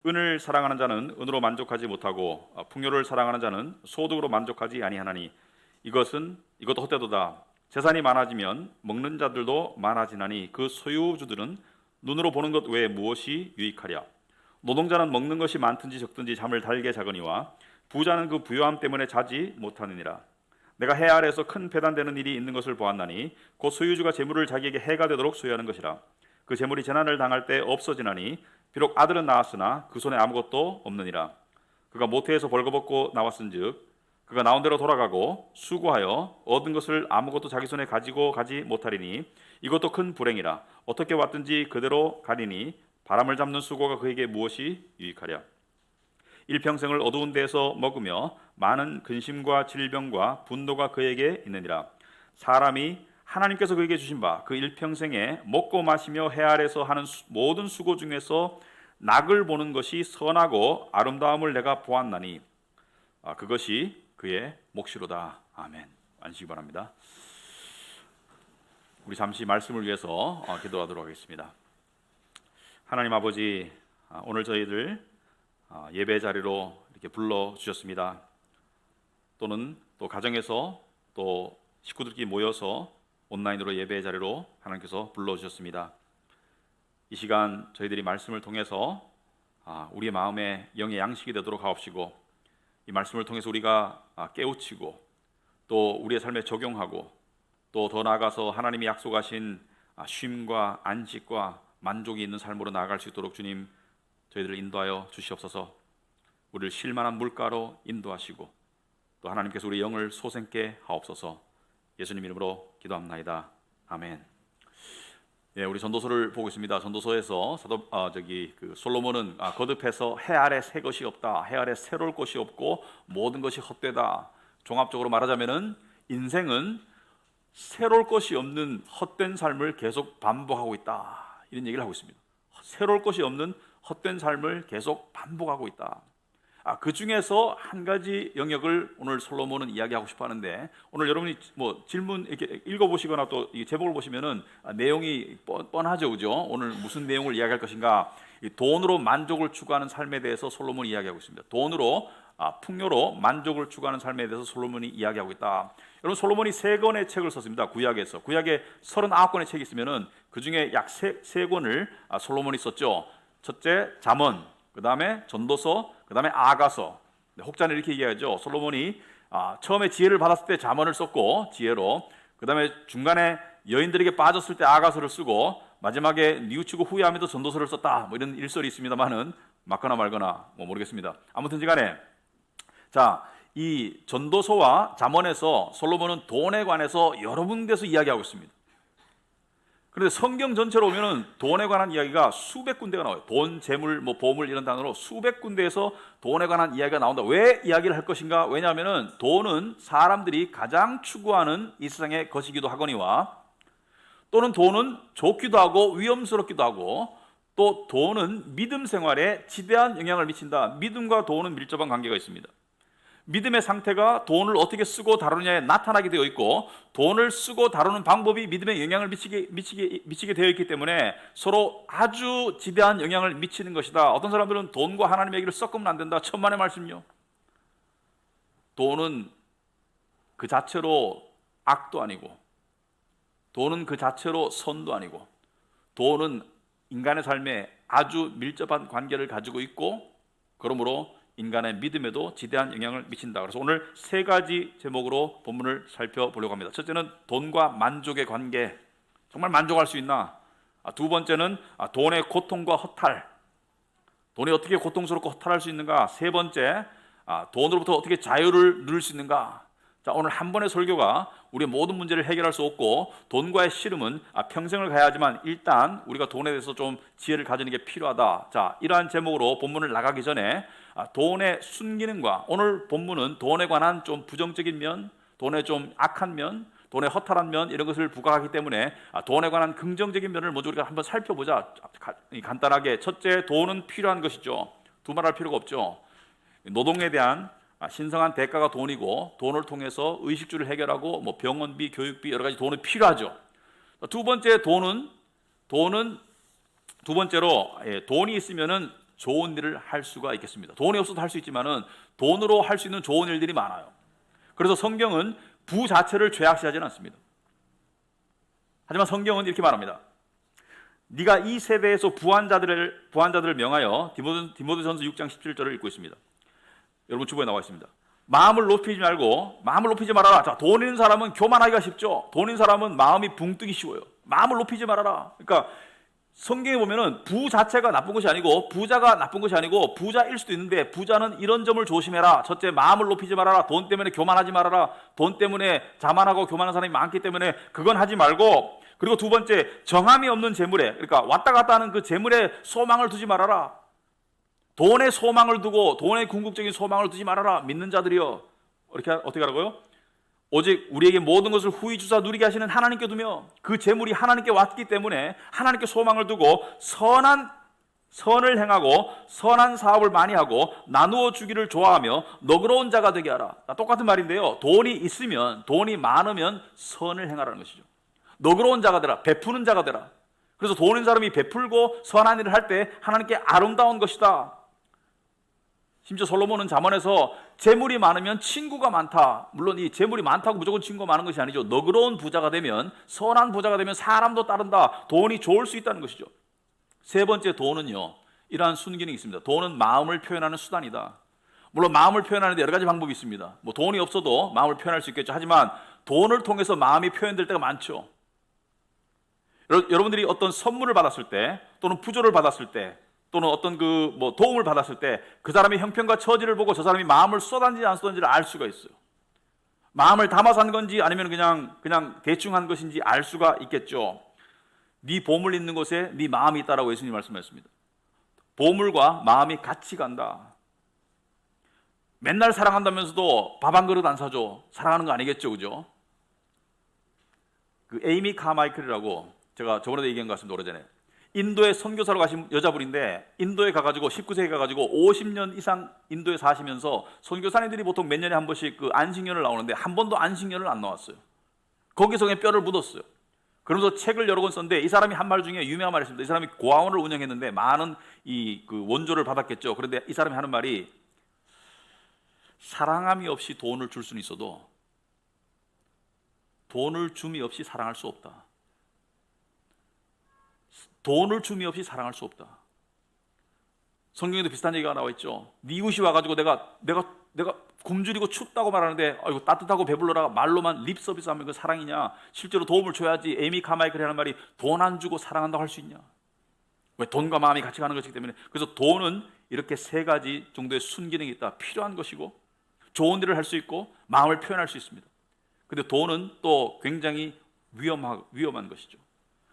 은을 사랑하는 자는 은으로 만족하지 못하고 풍요를 사랑하는 자는 소득으로 만족하지 아니하나니 이것도 헛되도다. 재산이 많아지면 먹는 자들도 많아지나니 그 소유주들은 눈으로 보는 것 외에 무엇이 유익하랴. 노동자는 먹는 것이 많든지 적든지 잠을 달게 자거니와 부자는 그 부요함 때문에 자지 못하느니라. 내가 해 아래에서 큰 배단되는 일이 있는 것을 보았나니 곧 소유주가 재물을 자기에게 해가 되도록 소유하는 것이라. 그 재물이 재난을 당할 때 없어지나니 비록 아들은 낳았으나 그 손에 아무것도 없느니라. 그가 모태에서 벌거벗고 나왔은즉 그가 나온 대로 돌아가고 수고하여 얻은 것을 아무것도 자기 손에 가지고 가지 못하리니 이것도 큰 불행이라. 어떻게 왔든지 그대로 가리니 바람을 잡는 수고가 그에게 무엇이 유익하랴. 일평생을 어두운 데에서 먹으며 많은 근심과 질병과 분노가 그에게 있느니라. 사람이 하나님께서 그에게 주신 바 그 일평생에 먹고 마시며 해 아래서 하는 모든 수고 중에서 낙을 보는 것이 선하고 아름다움을 내가 보았나니 그것이 그의 몫이로다. 아멘. 안시기 바랍니다. 우리 잠시 말씀을 위해서 기도하도록 하겠습니다. 하나님 아버지, 오늘 저희들 예배 자리로 이렇게 불러주셨습니다. 또는 또 가정에서 또 식구들끼리 모여서 온라인으로 예배 자리로 하나님께서 불러주셨습니다. 이 시간 저희들이 말씀을 통해서 우리의 마음에 영의 양식이 되도록 하옵시고, 이 말씀을 통해서 우리가 깨우치고 또 우리의 삶에 적용하고 또 더 나아가서 하나님이 약속하신 쉼과 안식과 만족이 있는 삶으로 나아갈 수 있도록 주님 저희들을 인도하여 주시옵소서. 우리를 쉴만한 물가로 인도하시고 또 하나님께서 우리 영을 소생케 하옵소서. 예수님 이름으로 기도합나이다. 아멘. 예, 우리 전도서를 보고 있습니다. 전도서에서 솔로몬은 거듭해서 해 아래 새 것이 없다, 해 아래 새로울 것이 없고 모든 것이 헛되다. 종합적으로 말하자면은 인생은 새로울 것이 없는 헛된 삶을 계속 반복하고 있다, 이런 얘기를 하고 있습니다. 새로울 것이 없는 헛된 삶을 계속 반복하고 있다. 그 중에서 한 가지 영역을 오늘 솔로몬은 이야기하고 싶어 하는데, 오늘 여러분이 질문 이렇게 읽어보시거나 또 이 제목을 보시면은 내용이 뻔하죠, 그죠? 오늘 무슨 내용을 이야기할 것인가? 돈으로 만족을 추구하는 삶에 대해서 솔로몬이 이야기하고 있습니다. 돈으로 풍요로 만족을 추구하는 삶에 대해서 솔로몬이 이야기하고 있다. 여러분, 솔로몬이 3권의 책을 썼습니다. 구약에 39권의 책이 있으면은 그 중에 약 3권을 솔로몬이 썼죠. 첫째 잠언, 그 다음에 전도서, 그 다음에 아가서. 혹자는 이렇게 얘기하죠. 솔로몬이 처음에 지혜를 받았을 때 잠언을 썼고, 지혜로, 그 다음에 중간에 여인들에게 빠졌을 때 아가서를 쓰고, 마지막에 뉘우치고 후회하면서 전도서를 썼다, 이런 일설이 있습니다만은 맞거나 말거나 모르겠습니다. 아무튼 간에 이 전도서와 잠언에서 솔로몬은 돈에 관해서 여러 군데서 이야기하고 있습니다. 그런데 성경 전체로 보면은 돈에 관한 이야기가 수백 군데가 나와요. 돈, 재물, 보물 이런 단어로 수백 군데에서 돈에 관한 이야기가 나온다. 왜 이야기를 할 것인가? 왜냐하면은 돈은 사람들이 가장 추구하는 이 세상의 것이기도 하거니와, 또는 돈은 좋기도 하고 위험스럽기도 하고, 또 돈은 믿음 생활에 지대한 영향을 미친다. 믿음과 돈은 밀접한 관계가 있습니다. 믿음의 상태가 돈을 어떻게 쓰고 다루느냐에 나타나게 되어 있고, 돈을 쓰고 다루는 방법이 믿음에 영향을 미치게 되어 있기 때문에 서로 아주 지대한 영향을 미치는 것이다. 어떤 사람들은 돈과 하나님의 얘기를 섞으면 안 된다, 천만의 말씀요. 돈은 그 자체로 악도 아니고, 돈은 그 자체로 선도 아니고, 돈은 인간의 삶에 아주 밀접한 관계를 가지고 있고, 그러므로 인간의 믿음에도 지대한 영향을 미친다. 그래서 오늘 3가지 제목으로 본문을 살펴보려고 합니다. 첫째는 돈과 만족의 관계, 정말 만족할 수 있나? 두 번째는 돈의 고통과 허탈, 돈이 어떻게 고통스럽고 허탈할 수 있는가? 세 번째, 돈으로부터 어떻게 자유를 누릴 수 있는가? 오늘 한 번의 설교가 우리의 모든 문제를 해결할 수 없고, 돈과의 씨름은 평생을 가야 하지만 일단 우리가 돈에 대해서 좀 지혜를 가지는 게 필요하다. 이러한 제목으로 본문을 나가기 전에 돈의 순기능과, 오늘 본문은 돈에 관한 좀 부정적인 면, 돈의 좀 악한 면, 돈의 허탈한 면, 이런 것을 부각하기 때문에 돈에 관한 긍정적인 면을 먼저 우리가 한번 살펴보자. 간단하게, 첫째, 돈은 필요한 것이죠. 두말할 필요가 없죠. 노동에 대한 신성한 대가가 돈이고, 돈을 통해서 의식주를 해결하고 병원비, 교육비, 여러 가지 돈은 필요하죠. 두 번째, 돈은 두 번째로 돈이 있으면은 좋은 일을 할 수가 있겠습니다. 돈이 없어도 할 수 있지만은 돈으로 할 수 있는 좋은 일들이 많아요. 그래서 성경은 부 자체를 죄악시하지는 않습니다. 하지만 성경은 이렇게 말합니다. 네가 이 세대에서 부한 자들을 명하여, 디모데전서 6장 17절을 읽고 있습니다. 여러분 주보에 나와 있습니다. 마음을 높이지 말아라. 자, 돈 있는 사람은 교만하기가 쉽죠. 돈 있는 사람은 마음이 붕 뜨기 쉬워요. 마음을 높이지 말아라. 그러니까 성경에 보면은 부 자체가 나쁜 것이 아니고, 부자가 나쁜 것이 아니고, 부자일 수도 있는데 부자는 이런 점을 조심해라. 첫째, 마음을 높이지 말아라. 돈 때문에 교만하지 말아라. 돈 때문에 자만하고 교만한 사람이 많기 때문에 그건 하지 말고, 그리고 두 번째, 정함이 없는 재물에, 그러니까 왔다 갔다 하는 그 재물에 소망을 두지 말아라. 돈에 소망을 두고 돈에 궁극적인 소망을 두지 말아라. 믿는 자들이여, 이렇게 어떻게 하라고요? 오직 우리에게 모든 것을 후히 주사 누리게 하시는 하나님께 두며, 그 재물이 하나님께 왔기 때문에 하나님께 소망을 두고 선을 행하고 선한 사업을 많이 하고 나누어 주기를 좋아하며 너그러운 자가 되게 하라. 똑같은 말인데요, 돈이 있으면, 돈이 많으면 선을 행하라는 것이죠. 너그러운 자가 되라, 베푸는 자가 되라. 그래서 돈 있는 사람이 베풀고 선한 일을 할 때 하나님께 아름다운 것이다. 심지어 솔로몬은 잠언에서 재물이 많으면 친구가 많다. 물론 이 재물이 많다고 무조건 친구가 많은 것이 아니죠. 너그러운 부자가 되면, 선한 부자가 되면 사람도 따른다. 돈이 좋을 수 있다는 것이죠. 세 번째, 돈은요, 이러한 순기능이 있습니다. 돈은 마음을 표현하는 수단이다. 물론 마음을 표현하는데 여러 가지 방법이 있습니다. 뭐 돈이 없어도 마음을 표현할 수 있겠죠. 하지만 돈을 통해서 마음이 표현될 때가 많죠. 여러분들이 어떤 선물을 받았을 때, 또는 부조를 받았을 때, 또는 어떤 도움을 받았을 때 그 사람의 형편과 처지를 보고 저 사람이 마음을 쏟았는지 안 쏟았는지를 알 수가 있어요. 마음을 담아서 한 건지 아니면 그냥 대충 한 것인지 알 수가 있겠죠. 네 보물 있는 곳에 네 마음이 있다라고 예수님이 말씀하셨습니다. 보물과 마음이 같이 간다. 맨날 사랑한다면서도 밥 한 그릇 안 사줘. 사랑하는 거 아니겠죠, 그죠? 그 에이미 카마이클이라고, 제가 저번에도 얘기한 것 같습니다, 오래전에. 인도에 선교사로 가신 여자분인데, 인도에 가가지고 19세기에 가가지고 50년 이상 인도에 사시면서, 선교사님들이 보통 몇 년에 한 번씩 그 안식년을 나오는데 한 번도 안식년을 안 나왔어요. 거기서 그냥 뼈를 묻었어요. 그러면서 책을 여러 권 썼는데, 이 사람이 한 말 중에 유명한 말이 있습니다. 이 사람이 고아원을 운영했는데 많은 그 원조를 받았겠죠. 그런데 이 사람이 하는 말이, 사랑함이 없이 돈을 줄 수는 있어도 돈을 줌이 없이 사랑할 수 없다. 돈을 줌이 없이 사랑할 수 없다. 성경에도 비슷한 얘기가 나와 있죠. 네 이웃이 와가지고 내가 굶주리고 춥다고 말하는데, 아이고 따뜻하고 배불러라 말로만 립 서비스하면 그 사랑이냐? 실제로 도움을 줘야지. 에이미 카마이클이 하는 말이, 돈 안 주고 사랑한다고 할 수 있냐? 왜? 돈과 마음이 같이 가는 것이기 때문에. 그래서 돈은 이렇게 세 가지 정도의 순기능이 있다. 필요한 것이고, 좋은 일을 할 수 있고, 마음을 표현할 수 있습니다. 근데 돈은 또 굉장히 위험한 것이죠.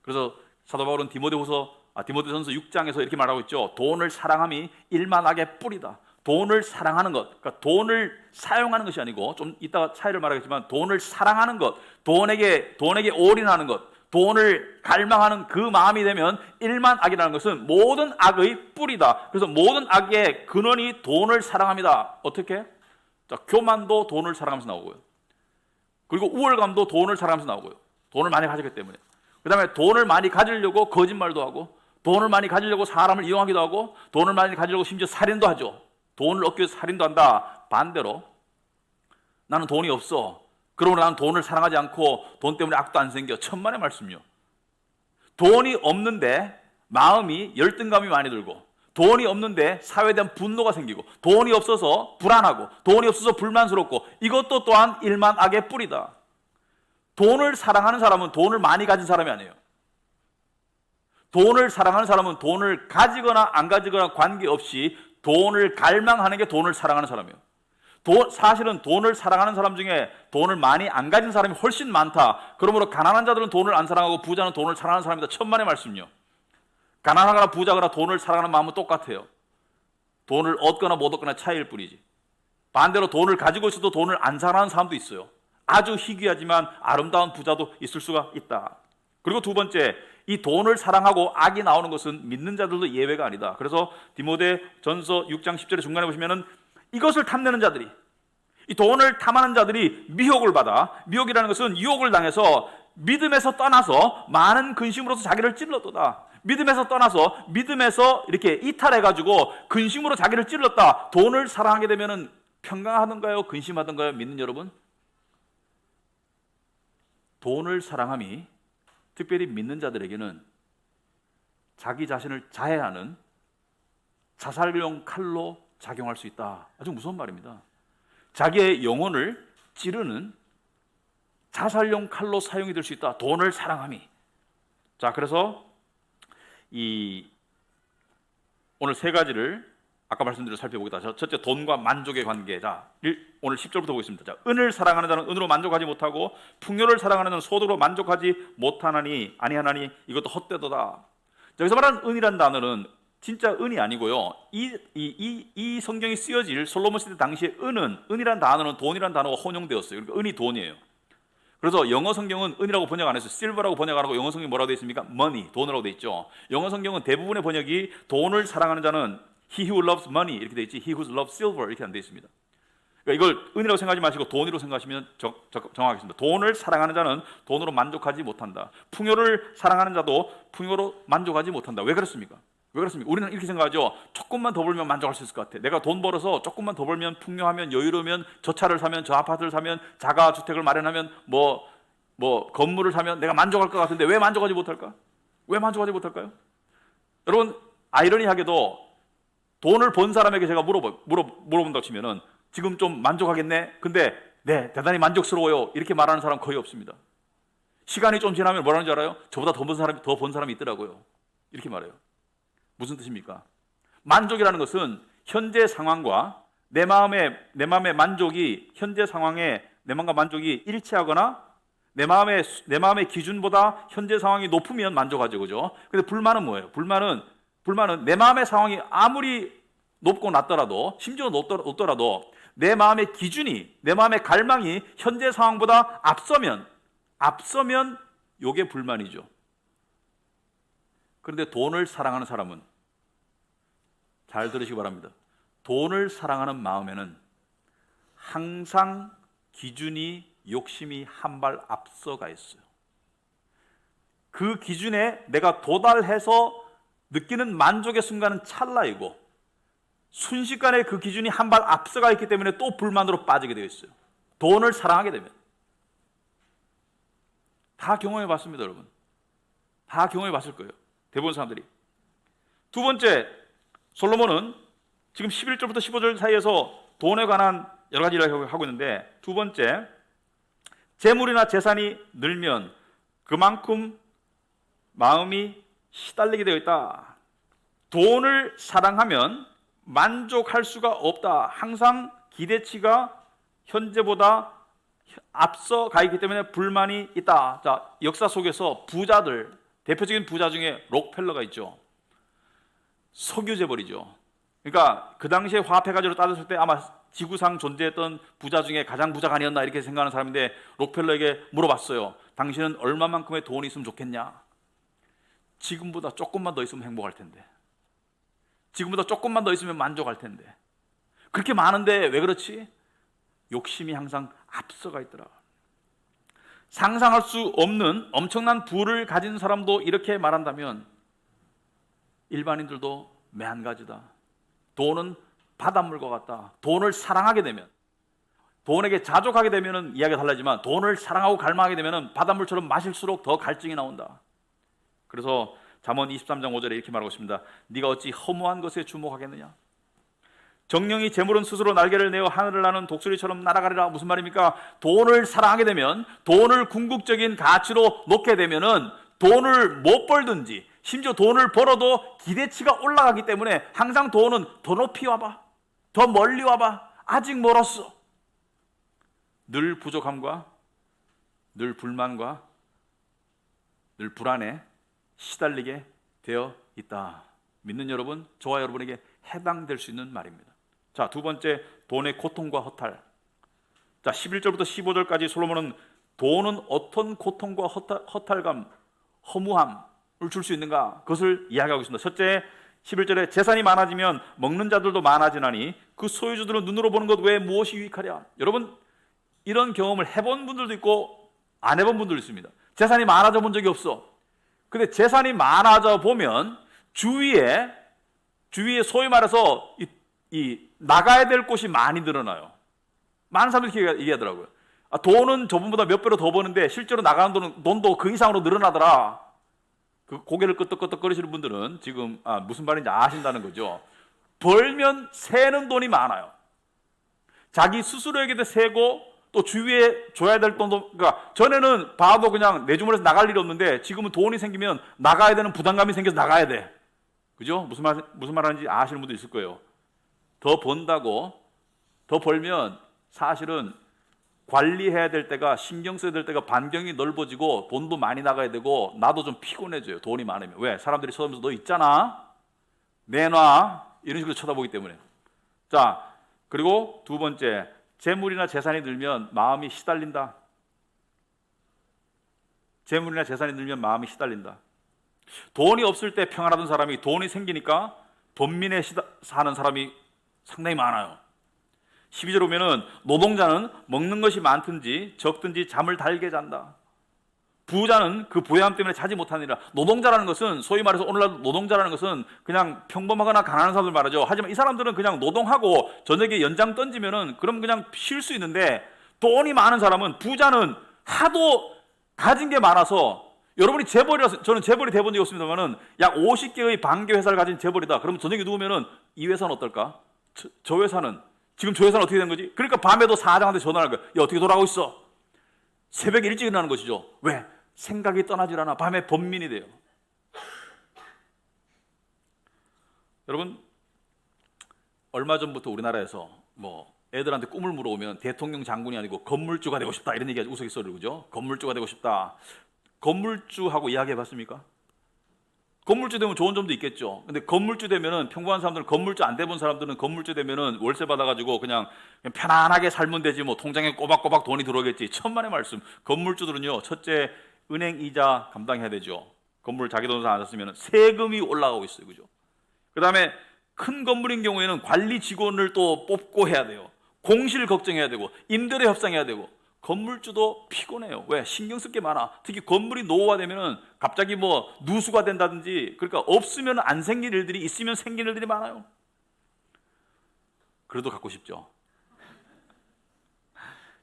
그래서 사도 바울은 디모데전서 6장에서 이렇게 말하고 있죠. 돈을 사랑함이 일만 악의 뿌리다. 돈을 사랑하는 것, 그러니까 돈을 사용하는 것이 아니고, 좀 이따가 차이를 말하겠지만, 돈을 사랑하는 것, 돈에게 올인하는 것, 돈을 갈망하는 그 마음이 되면 일만 악이라는 것은 모든 악의 뿌리다. 그래서 모든 악의 근원이 돈을 사랑합니다. 어떻게? 자, 교만도 돈을 사랑하면서 나오고요. 그리고 우월감도 돈을 사랑하면서 나오고요. 돈을 많이 가졌기 때문에. 그 다음에 돈을 많이 가지려고 거짓말도 하고, 돈을 많이 가지려고 사람을 이용하기도 하고, 돈을 많이 가지려고 심지어 살인도 하죠. 돈을 얻기 위해서 살인도 한다. 반대로, 나는 돈이 없어. 그러므로 나는 돈을 사랑하지 않고 돈 때문에 악도 안 생겨. 천만의 말씀이요. 돈이 없는데 마음이 열등감이 많이 들고, 돈이 없는데 사회에 대한 분노가 생기고, 돈이 없어서 불안하고, 돈이 없어서 불만스럽고, 이것도 또한 일만 악의 뿌리다. 돈을 사랑하는 사람은 돈을 많이 가진 사람이 아니에요. 돈을 사랑하는 사람은 돈을 가지거나 안 가지거나 관계없이 돈을 갈망하는 게 돈을 사랑하는 사람이에요. 사실은 돈을 사랑하는 사람 중에 돈을 많이 안 가진 사람이 훨씬 많다. 그러므로 가난한 자들은 돈을 안 사랑하고 부자는 돈을 사랑하는 사람이다. 천만의 말씀이요. 가난하거나 부자거나 돈을 사랑하는 마음은 똑같아요. 돈을 얻거나 못 얻거나 차이일 뿐이지. 반대로 돈을 가지고 있어도 돈을 안 사랑하는 사람도 있어요. 아주 희귀하지만 아름다운 부자도 있을 수가 있다. 그리고 두 번째, 이 돈을 사랑하고 악이 나오는 것은 믿는 자들도 예외가 아니다. 그래서 디모데 전서 6장 10절의 중간에 보시면은, 이것을 탐내는 자들이, 이 돈을 탐하는 자들이 미혹을 받아, 미혹이라는 것은 유혹을 당해서 믿음에서 떠나서 많은 근심으로서 자기를 찔렀도다. 믿음에서 떠나서 믿음에서 이렇게 이탈해가지고 근심으로 자기를 찔렀다. 돈을 사랑하게 되면은 평강하던가요? 근심하던가요? 믿는 여러분? 돈을 사랑함이 특별히 믿는 자들에게는 자기 자신을 자해하는 자살용 칼로 작용할 수 있다. 아주 무서운 말입니다. 자기의 영혼을 찌르는 자살용 칼로 사용이 될 수 있다. 돈을 사랑함이. 자, 그래서 오늘 세 가지를 아까 말씀드린 살펴보겠다. 첫째, 돈과 만족의 관계. 자, 오늘 10절부터 보겠습니다. 자, 은을 사랑하는 자는 은으로 만족하지 못하고 풍요를 사랑하는 자는 소득으로 만족하지 못하나니 아니하나니 이것도 헛되도다. 여기서 말하는 은이란 단어는 진짜 은이 아니고요. 이 성경이 쓰여질 솔로몬 시대 당시의 은이란 단어는 돈이란 단어가 혼용되었어요. 그러니까 은이 돈이에요. 그래서 영어 성경은 은이라고 번역 안 해서 silver라고 번역 안 하고 영어 성경이 뭐라고 되어 있습니까? money, 돈이라고 되어 있죠. 영어 성경은 대부분의 번역이 돈을 사랑하는 자는 he who loves money 이렇게 되어 있지 he who loves silver 이렇게 안 되어 있습니다. 그러니까 이걸 은이라고 생각하지 마시고 돈으로 생각하시면 정확하겠습니다. 돈을 사랑하는 자는 돈으로 만족하지 못한다. 풍요를 사랑하는 자도 풍요로 만족하지 못한다. 왜 그렇습니까? 왜 그렇습니까? 우리는 이렇게 생각하죠. 조금만 더 벌면 만족할 수 있을 것 같아. 내가 돈 벌어서 조금만 더 벌면 풍요하면 여유로우면 저 차를 사면 저 아파트를 사면 자가주택을 마련하면 뭐 건물을 사면 내가 만족할 것 같은데 왜 만족하지 못할까? 왜 만족하지 못할까요? 여러분 아이러니하게도 돈을 번 사람에게 제가 물어본다고 치면은 지금 좀 만족하겠네? 근데 네 대단히 만족스러워요 이렇게 말하는 사람 거의 없습니다. 시간이 좀 지나면 뭐라는 줄 알아요? 저보다 더 번 사람이 있더라고요. 이렇게 말해요. 무슨 뜻입니까? 만족이라는 것은 현재 상황과 내 마음의 만족이 현재 상황에 내 마음과 만족이 일치하거나 내 마음의 기준보다 현재 상황이 높으면 만족하죠, 그죠? 근데 불만은 뭐예요? 불만은 내 마음의 상황이 아무리 높고 낮더라도 심지어 높더라도 내 마음의 기준이 내 마음의 갈망이 현재 상황보다 앞서면 요게 불만이죠. 그런데 돈을 사랑하는 사람은 잘 들으시기 바랍니다. 돈을 사랑하는 마음에는 항상 기준이 욕심이 한 발 앞서가 있어요. 그 기준에 내가 도달해서 느끼는 만족의 순간은 찰나이고 순식간에 그 기준이 한 발 앞서가 있기 때문에 또 불만으로 빠지게 되어 있어요. 돈을 사랑하게 되면. 다 경험해 봤습니다, 여러분. 다 경험해 봤을 거예요. 대부분 사람들이. 두 번째, 솔로몬은 지금 11절부터 15절 사이에서 돈에 관한 여러 가지 이야기를 하고 있는데 두 번째, 재물이나 재산이 늘면 그만큼 마음이 시달리게 되어 있다. 돈을 사랑하면 만족할 수가 없다. 항상 기대치가 현재보다 앞서 가 있기 때문에 불만이 있다. 자, 역사 속에서 부자들, 대표적인 부자 중에 록펠러가 있죠. 석유 재벌이죠. 그러니까 그 당시에 화폐 가지로 따졌을 때 아마 지구상 존재했던 부자 중에 가장 부자가 아니었나 이렇게 생각하는 사람인데 록펠러에게 물어봤어요. 당신은 얼마만큼의 돈이 있으면 좋겠냐? 지금보다 조금만 더 있으면 행복할 텐데. 지금보다 조금만 더 있으면 만족할 텐데. 그렇게 많은데 왜 그렇지? 욕심이 항상 앞서가 있더라. 상상할 수 없는 엄청난 부를 가진 사람도 이렇게 말한다면 일반인들도 매한가지다. 돈은 바닷물과 같다. 돈을 사랑하게 되면, 돈에게 자족하게 되면 이야기가 달라지만 돈을 사랑하고 갈망하게 되면 바닷물처럼 마실수록 더 갈증이 나온다. 그래서 잠언 23장 5절에 이렇게 말하고 있습니다. 네가 어찌 허무한 것에 주목하겠느냐? 정령이 재물은 스스로 날개를 내어 하늘을 나는 독수리처럼 날아가리라. 무슨 말입니까? 돈을 사랑하게 되면, 돈을 궁극적인 가치로 놓게 되면은 돈을 못 벌든지 심지어 돈을 벌어도 기대치가 올라가기 때문에 항상 돈은 더 높이 와봐, 더 멀리 와봐, 아직 멀었어. 늘 부족함과 늘 불만과 늘 불안에 시달리게 되어 있다. 믿는 여러분, 저와 여러분에게 해당될 수 있는 말입니다. 자, 두 번째, 돈의 고통과 허탈. 자, 11절부터 15절까지 솔로몬은 돈은 어떤 고통과 허탈감, 허무함을 줄 수 있는가? 그것을 이야기하고 있습니다. 첫째, 11절에 재산이 많아지면 먹는 자들도 많아지나니 그 소유주들은 눈으로 보는 것 외에 무엇이 유익하랴. 여러분, 이런 경험을 해본 분들도 있고 안 해본 분들도 있습니다. 재산이 많아져 본 적이 없어. 근데 재산이 많아져 보면 주위에 소위 말해서 이 나가야 될 곳이 많이 늘어나요. 많은 사람들이 이렇게 얘기하더라고요. 돈은 저분보다 몇 배로 더 버는데 실제로 나가는 돈도 그 이상으로 늘어나더라. 그 고개를 끄덕끄덕 거리시는 분들은 지금 무슨 말인지 아신다는 거죠. 벌면 새는 돈이 많아요. 자기 스스로에게도 새고 또 주위에 줘야 될 돈도, 그러니까 전에는 봐도 그냥 내 주머니에서 나갈 일이 없는데 지금은 돈이 생기면 나가야 되는 부담감이 생겨서 나가야 돼. 그죠? 무슨 말 하는지 아시는 분도 있을 거예요. 더 번다고, 더 벌면 사실은 관리해야 될 때가, 신경 써야 될 때가 반경이 넓어지고 돈도 많이 나가야 되고 나도 좀 피곤해져요. 돈이 많으면. 왜? 사람들이 쳐다보면서 너 있잖아, 내놔, 이런 식으로 쳐다보기 때문에. 자, 그리고 두 번째, 재물이나 재산이 늘면 마음이 시달린다. 재물이나 재산이 늘면 마음이 시달린다. 돈이 없을 때 평안하던 사람이 돈이 생기니까 번민에 사는 사람이 상당히 많아요. 12절 보면은 노동자는 먹는 것이 많든지 적든지 잠을 달게 잔다. 부자는 그 부유함 때문에 자지 못하느니라. 노동자라는 것은, 소위 말해서 오늘날 노동자라는 것은 그냥 평범하거나 가난한 사람들 말하죠. 하지만 이 사람들은 그냥 노동하고 저녁에 연장 던지면은 그럼 그냥 쉴 수 있는데, 돈이 많은 사람은, 부자는 하도 가진 게 많아서, 여러분이 재벌이라서, 저는 재벌이 돼본 적이 없습니다만은 약 50개의 반개 회사를 가진 재벌이다. 그러면 저녁에 누우면은 이 회사는 어떨까? 저 회사는, 지금 저 회사는 어떻게 된 거지? 그러니까 밤에도 사장한테 전화를 거야. 야, 어떻게 돌아가고 있어? 새벽에 일찍 일어나는 것이죠. 왜? 생각이 떠나질 않아. 밤에 번민이 돼요. 여러분, 얼마 전부터 우리나라에서 애들한테 꿈을 물어보면 대통령, 장군이 아니고 건물주가 되고 싶다, 이런 얘기가 우스갯소리로, 그죠? 건물주가 되고 싶다. 건물주하고 이야기해 봤습니까? 건물주 되면 좋은 점도 있겠죠. 근데 건물주 되면은, 평범한 사람들은, 건물주 안 돼본 사람들은 건물주 되면은 월세 받아가지고 그냥 편안하게 살면 되지, 통장에 꼬박꼬박 돈이 들어오겠지. 천만의 말씀. 건물주들은요, 첫째, 은행 이자 감당해야 되죠. 건물 자기 돈으로 안 샀으면 세금이 올라가고 있어요. 그죠? 그 다음에 큰 건물인 경우에는 관리 직원을 또 뽑고 해야 돼요. 공실 걱정해야 되고, 임대료 협상해야 되고. 건물주도 피곤해요. 왜? 신경 쓸 게 많아. 특히 건물이 노후화되면은 갑자기 누수가 된다든지, 그러니까 없으면 안 생길 일들이, 있으면 생길 일들이 많아요. 그래도 갖고 싶죠.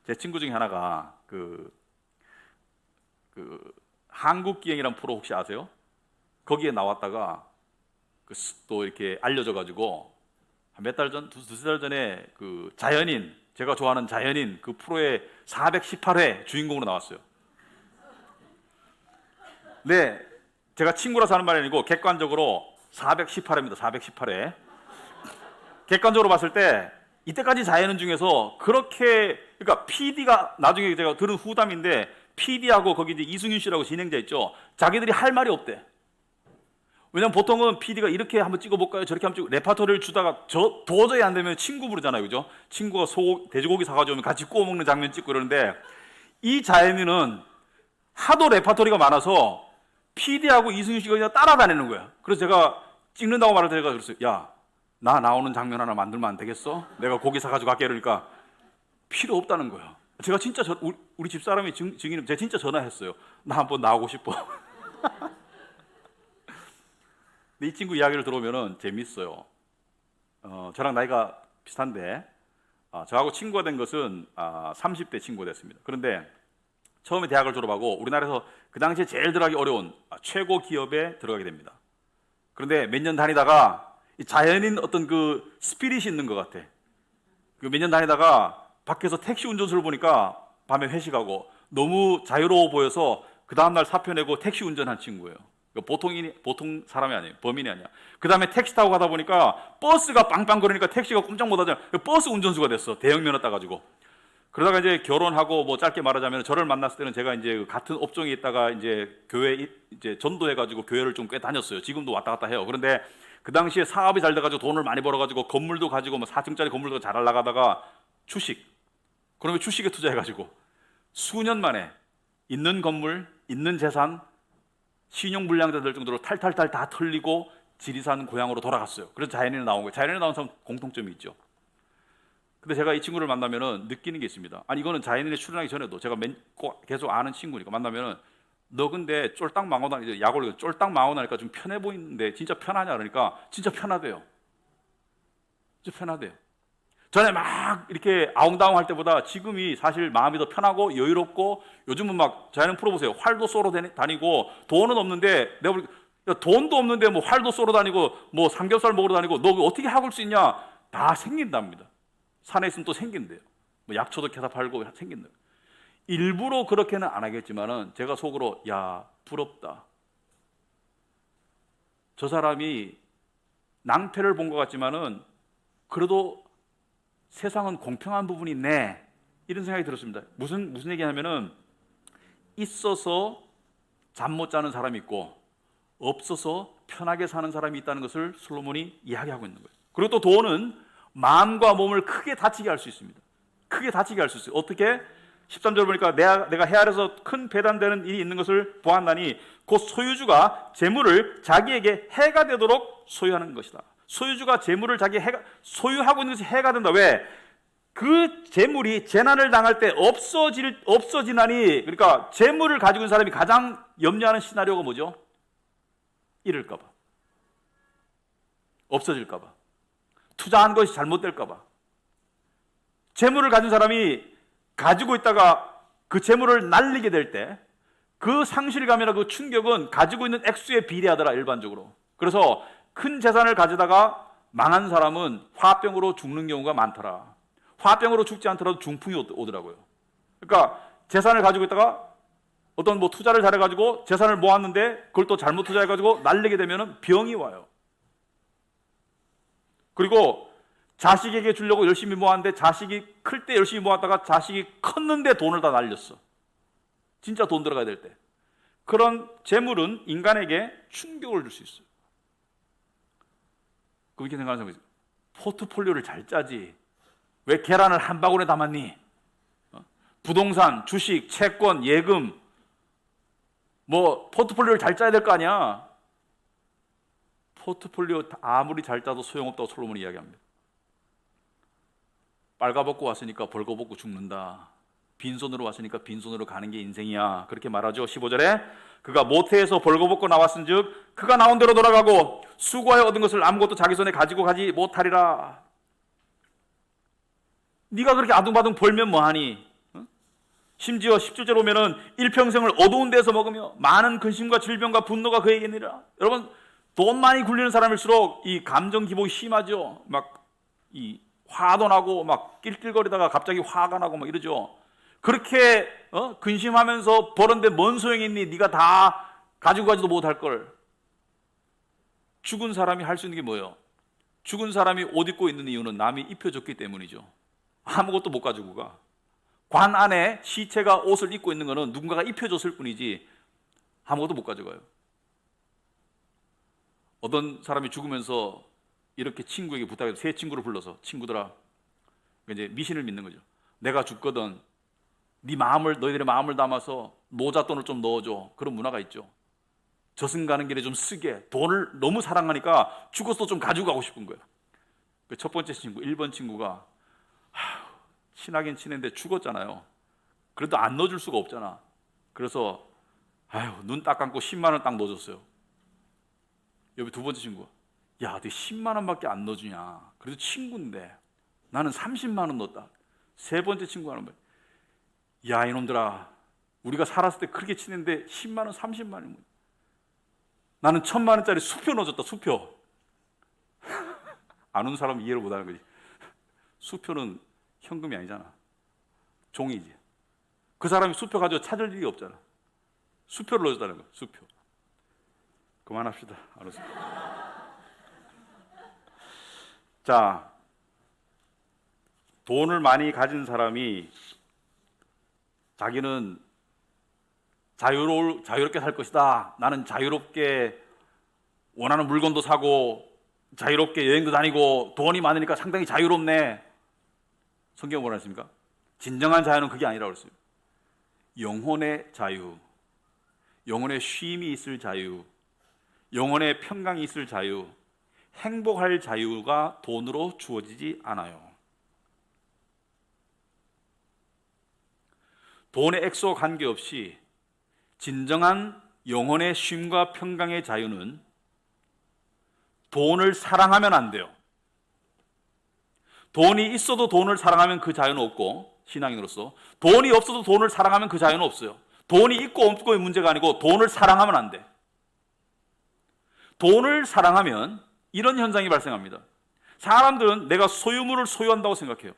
제 친구 중에 하나가 한국기행이라는 프로 혹시 아세요? 거기에 나왔다가 또 이렇게 알려져가지고 몇 달 전, 두세 달 전에 자연인, 제가 좋아하는 자연인 그 프로의 418회 주인공으로 나왔어요. 네, 제가 친구라서 하는 말이 아니고 객관적으로 418회입니다. 418회. 객관적으로 봤을 때 이때까지 자연인 중에서 그렇게, 그러니까 PD가, 나중에 제가 들은 후담인데, PD하고 거기 이제 이승윤 씨라고 진행자 있죠. 자기들이 할 말이 없대. 왜냐면 보통은 PD가 이렇게 한번 찍어볼까요? 저렇게 한번 레파토리를 주다가 도저히 안 되면 친구 부르잖아요. 그죠? 친구가 돼지고기 사가지고 오면 같이 구워 먹는 장면 찍고 이러는데, 이 자연인은 하도 레파토리가 많아서 PD하고 이승윤 씨가 그냥 따라다니는 거야. 그래서 제가 찍는다고 말할 때 제가 그랬어요. 야, 나 나오는 장면 하나 만들면 안 되겠어? 내가 고기 사가지고 갈게. 그러니까 필요 없다는 거야. 제가 진짜 우리 집사람이 증인은, 제가 진짜 전화했어요. 나 한번 나오고 싶어. 근데 이 친구 이야기를 들어보면 재밌어요. 저랑 나이가 비슷한데, 저하고 친구가 된 것은 30대 친구가 됐습니다. 그런데 처음에 대학을 졸업하고 우리나라에서 그 당시에 제일 들어가기 어려운 최고 기업에 들어가게 됩니다. 그런데 몇 년 다니다가 이 자연인 어떤 그 스피릿이 있는 것 같아. 몇 년 다니다가 밖에서 택시 운전수를 보니까 밤에 회식하고 너무 자유로워 보여서 그 다음날 사표 내고 택시 운전한 친구예요. 보통 사람이 아니에요. 범인이 아니야. 그 다음에 택시 타고 가다 보니까 버스가 빵빵거리니까 택시가 꼼짝 못하잖아. 버스 운전수가 됐어. 대형 면허 따가지고. 그러다가 이제 결혼하고 짧게 말하자면, 저를 만났을 때는 제가 이제 같은 업종에 있다가 이제 교회 이제 전도해가지고 교회를 좀 꽤 다녔어요. 지금도 왔다 갔다 해요. 그런데 그 당시에 사업이 잘 돼가지고 돈을 많이 벌어가지고 건물도 가지고 4층짜리 건물도 잘 나가다가 그러면 주식에 투자해가지고 수년 만에 있는 건물, 있는 재산, 신용불량자 될 정도로 탈탈탈 다 털리고 지리산 고향으로 돌아갔어요. 그래서 자연인에 나온 거예요. 자연인에 나온 사람 공통점이 있죠. 근데 제가 이 친구를 만나면은 느끼는 게 있습니다. 아니 이거는 자연인에 출연하기 전에도 제가 계속 아는 친구니까 만나면은 너 근데 쫄딱 망고 다니죠. 약 올리고 쫄딱 망고 다니까 좀 편해 보이는데 진짜 편하냐 그러니까 진짜 편하대요. 진짜 편하대요. 전에 막 이렇게 아웅다웅 할 때보다 지금이 사실 마음이 더 편하고 여유롭고 요즘은 막 자연인 프로 보세요. 활도 쏘러 다니고 돈은 없는데 내가 보니까 야, 돈도 없는데 뭐 활도 쏘러 다니고 뭐 삼겹살 먹으러 다니고 너 어떻게 하고 올 수 있냐? 다 생긴답니다. 산에 있으면 또 생긴대요. 뭐 약초도 캐다 팔고 생긴대요. 일부러 그렇게는 안 하겠지만은 제가 속으로 야 부럽다. 저 사람이 낭패를 본 것 같지만은 그래도 세상은 공평한 부분이 있네 이런 생각이 들었습니다. 무슨 얘기냐면은 있어서 잠 못 자는 사람이 있고 없어서 편하게 사는 사람이 있다는 것을 솔로몬이 이야기하고 있는 거예요. 그리고 또 돈은 마음과 몸을 크게 다치게 할 수 있습니다. 크게 다치게 할 수 있어요. 어떻게? 13절 보니까 내가 해 아래서 큰 배단되는 일이 있는 것을 보았나니 곧 소유주가 재물을 자기에게 해가 되도록 소유하는 것이다. 소유주가 재물을 자기 소유하고 있는 것이 해가 된다. 왜? 그 재물이 재난을 당할 때 없어지나니, 그러니까 재물을 가지고 있는 사람이 가장 염려하는 시나리오가 뭐죠? 잃을까 봐, 없어질까 봐, 투자한 것이 잘못될까 봐. 재물을 가진 사람이 가지고 있다가 그 재물을 날리게 될 때 그 상실감이나 그 충격은 가지고 있는 액수에 비례하더라, 일반적으로. 그래서 큰 재산을 가지다가 망한 사람은 화병으로 죽는 경우가 많더라. 화병으로 죽지 않더라도 중풍이 오더라고요. 그러니까 재산을 가지고 있다가 어떤 뭐 투자를 잘해가지고 재산을 모았는데 그걸 또 잘못 투자해가지고 날리게 되면 병이 와요. 그리고 자식에게 주려고 열심히 모았는데 자식이 클 때 열심히 모았다가 자식이 컸는데 돈을 다 날렸어. 진짜 돈 들어가야 될 때. 그런 재물은 인간에게 충격을 줄 수 있어요. 그렇게 생각하는 사람이 있어요. 포트폴리오를 잘 짜지. 왜 계란을 한 바구니에 담았니? 부동산, 주식, 채권, 예금, 뭐 포트폴리오를 잘 짜야 될 거 아니야. 포트폴리오 아무리 잘 짜도 소용없다고 솔로몬이 이야기합니다. 빨가벗고 왔으니까 벌거벗고 죽는다. 빈손으로 왔으니까 빈손으로 가는 게 인생이야. 그렇게 말하죠. 15절에 그가 모태에서 벌거벗고 나왔은즉 그가 나온 대로 돌아가고 수고하여 얻은 것을 아무것도 자기 손에 가지고 가지 못하리라. 네가 그렇게 아둥바둥 벌면 뭐하니? 심지어 17절 보면은 일평생을 어두운 데서 먹으며 많은 근심과 질병과 분노가 그에게 있느니라. 여러분, 돈 많이 굴리는 사람일수록 이 감정 기복이 심하죠. 막 이 화도 나고 막 낄낄거리다가 갑자기 화가 나고 막 이러죠. 그렇게 근심하면서 벌었는데 뭔 소용이 있니? 네가 다 가지고 가지도 못할 걸. 죽은 사람이 할 수 있는 게 뭐예요? 죽은 사람이 옷 입고 있는 이유는 남이 입혀줬기 때문이죠. 아무것도 못 가지고 가. 관 안에 시체가 옷을 입고 있는 거는 누군가가 입혀줬을 뿐이지 아무것도 못 가져가요. 어떤 사람이 죽으면서 이렇게 친구에게 부탁해서 새 친구를 불러서 친구들아, 이제 미신을 믿는 거죠. 내가 죽거든 너희들의 마음을 담아서 모잣돈을 좀 넣어줘. 그런 문화가 있죠. 저승 가는 길에 좀 쓰게. 돈을 너무 사랑하니까 죽어서 좀 가지고 가고 싶은 거예요. 그 첫 번째 친구, 1번 친구가 친하긴 친했는데 죽었잖아요. 그래도 안 넣어줄 수가 없잖아. 그래서 눈 딱 감고 10만 원 딱 넣어줬어요. 여기 두 번째 친구가 야, 너 10만 원밖에 안 넣어주냐. 그래도 친구인데 나는 30만 원 넣었다. 세 번째 친구가 하는 거예요. 야, 이놈들아, 우리가 살았을 때 그렇게 친했는데 10만 원, 30만 원이 뭐야. 나는 1,000만 원짜리 수표 넣어줬다. 수표. 아는 사람은 이해를 못하는 거지. 수표는 현금이 아니잖아. 종이지. 그 사람이 수표 가지고 찾을 일이 없잖아. 수표를 넣어줬다는 거야. 수표. 그만합시다. 알았습니다. 자, 돈을 많이 가진 사람이 자기는 자유롭게 살 것이다. 나는 자유롭게 원하는 물건도 사고 자유롭게 여행도 다니고 돈이 많으니까 상당히 자유롭네. 성경은 뭐라 했습니까? 진정한 자유는 그게 아니라고 그랬어요. 영혼의 자유, 영혼의 쉼이 있을 자유, 영혼의 평강이 있을 자유, 행복할 자유가 돈으로 주어지지 않아요. 돈의 액수와 관계없이 진정한 영혼의 쉼과 평강의 자유는 돈을 사랑하면 안 돼요. 돈이 있어도 돈을 사랑하면 그 자유는 없고, 신앙인으로서 돈이 없어도 돈을 사랑하면 그 자유는 없어요. 돈이 있고 없고의 문제가 아니고 돈을 사랑하면 안 돼. 돈을 사랑하면 이런 현상이 발생합니다. 사람들은 내가 소유물을 소유한다고 생각해요.